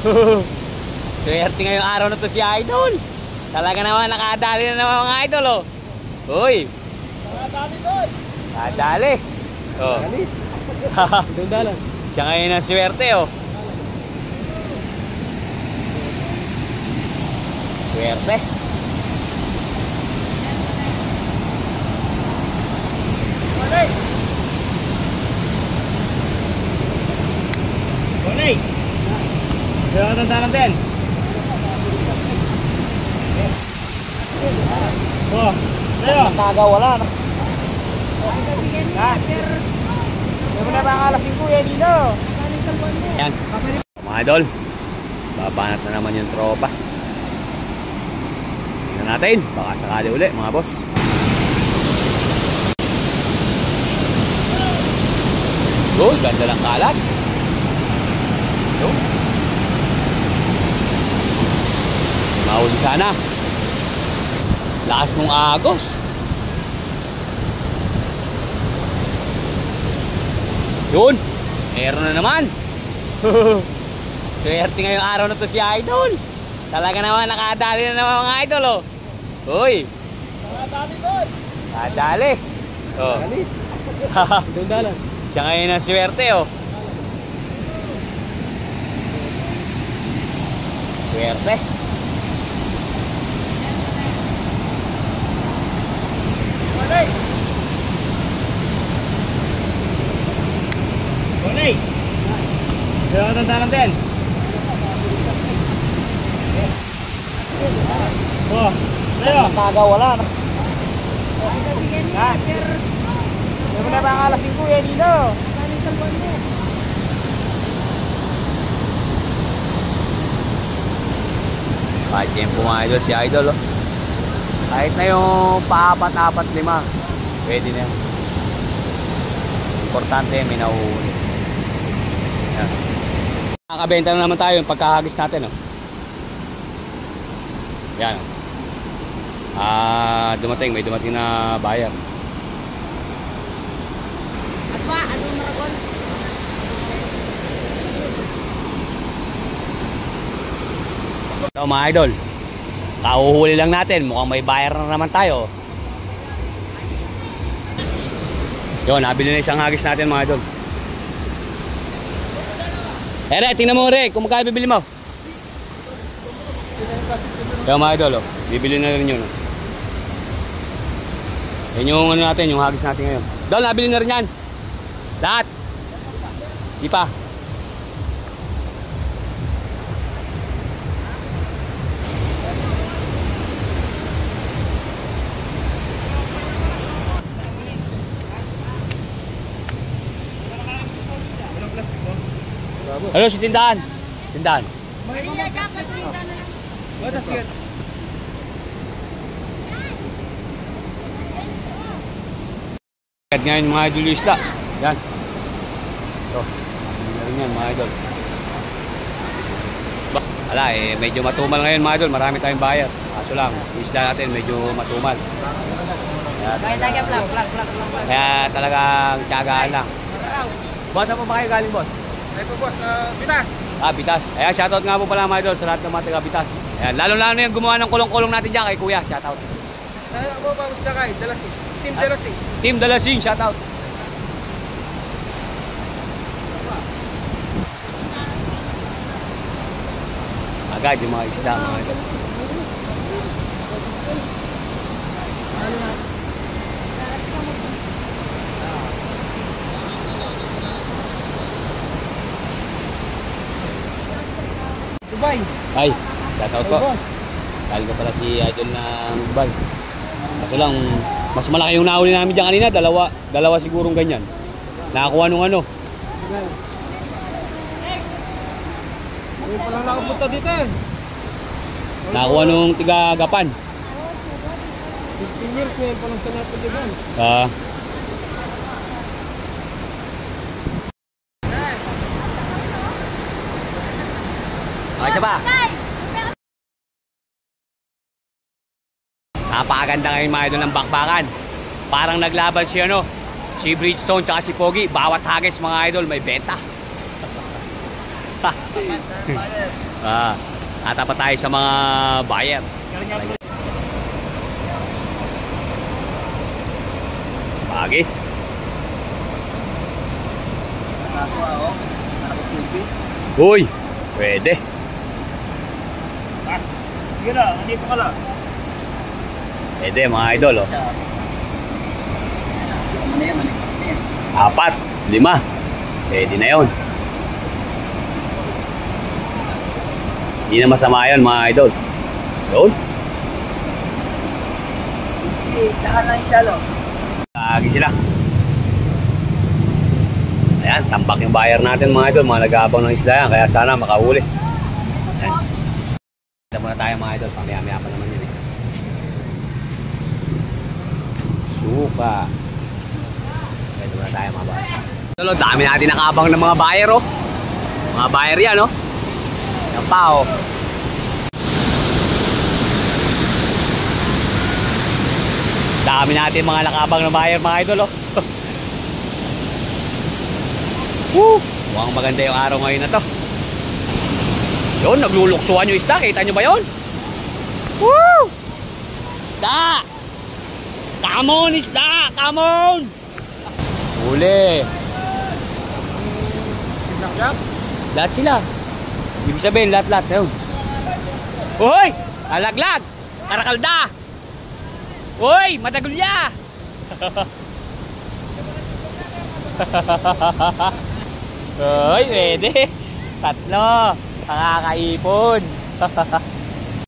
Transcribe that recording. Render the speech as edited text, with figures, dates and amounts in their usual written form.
Swerte ngayong araw na to si Idol. Talaga naman nakadali na naman mga idol oh. Uy. Nakadali doon. Nakadali. Oh. Doon dalan. Siya ngayon ang swerte oh. Swerte. Bonay. Bonay. Kaya ka tantanan din. Oh, tayo. Taga wala na. Hindi mo na ba ang alas 5 yan dito? Yan. Mga idol. Babanat na naman yung tropa. Tingnan natin. Baka sakali uli mga boss. Uy, ganda ng kalat. Mahuli sana. Lakas mong agos. Yun. Meron na naman. Swerte ngayong araw na to si Idol. Talaga naman nakadali na naman mga idol oh. Uy. Nakadali doon. Nakadali. Oh. Doon dalan. Siya ngayon ang swerte oh. Swerte. Bonay. Bonay. Kaya ka tantanan din. Oh, tayo. Taga wala na. Hindi mo na ba ang alas 5 yan dito? Kahit yung mga idol si Idol oh. Kahit na yung pa-apat-apat lima, pwede na yan. Importante may nahuhuli. Yan. Nakabenta na naman tayo yung pagkahagis natin oh. Yan oh. May dumating na buyer. At ba, anong maragon? So mga idol, kauhuli lang natin, mukhang may buyer na naman tayo. Yun, nabili na isang hagis natin mga idol. Re, tingnan mo Re, kung magkano bibili mo. Yun mga idol, oh, bibili na rin yun. Yan yung ano natin, yung hagis natin ngayon. Dol, nabili na rin yan. Lahat. Di pa. Ano si tindahan? Tindahan. Ngayon mga idol yung isda. Yan. Ito. Hindi na rin yan mga idol. Wala eh, medyo matumal ngayon mga idol. Marami tayong buyer. Kaso lang, yung isda natin medyo matumal. Kaya talagang tiyagaan lang. Boss, ano pa kayo galing boss? Ay po boss, Bitas. Bitas. Ayan, shoutout nga po pala mga idol sa lahat ng mga taga Bitas. Ayan, lalo-lalo na yung gumawa ng kulong-kulong natin dyan kay Kuya. Shoutout. Ako ba gusto kay Dalasing? Team Dalasing. Team Dalasing, shoutout. Agad yung mga isda mga idol. Dubai. Ay, shoutout ko. Dahil ko pala si Idol ng Dubai. Kaso lang, mas malaki yung nahuli namin dyan kanina. Dalawa sigurong ganyan. Nakakuha nung ano. Hindi pa lang nakapunta dito eh. Nakakuha nung tiga-gapan. 15 years ngayon pa lang sa napaligan. Okay, siya ba? Napakaganda ngayon mga idol ng bakbakan. Parang naglaban si ano, si Bridgestone tsaka si Pogi. Bawat hagis mga idol may benta. Atapat tayo sa mga buyer. Bagis. Nakakuha ako. Nakakuha. Uy, pwede. Sige na, nandito ka lang. Pwede mga idol, oh. 4, 5. Pwede na yun. Hindi na masama yun mga idol. Yun. Tsaka na yung chalo. Lagi sila. Ayan, tambak yung buyer natin mga idol. Mga nag-aabang ng isda yan. Kaya sana makahuli. Ayan. Kita muna tayo mga idol. Pamaya-maya pa naman yun eh. Suka. Kita muna tayo mga buyer. Idol, dami natin nakaabang ng mga buyer oh. Mga buyer yan oh. Yan pa oh. Dami natin mga nakabang na buyer mga idol oh. Woo! Mukhang maganda yung araw ngayon na to. Yun, nagluluksuhan yung isda. Kita nyo ba yun? Woo! Isda! Come on isda! Come on! Huli! Sinakyak? Lahat sila. Ibig sabihin, lahat-lahat. Ayun. Uy! Alaglag! Karakalda! Uy! Madagulya! Uy, pwede. 3. Nakakaipon.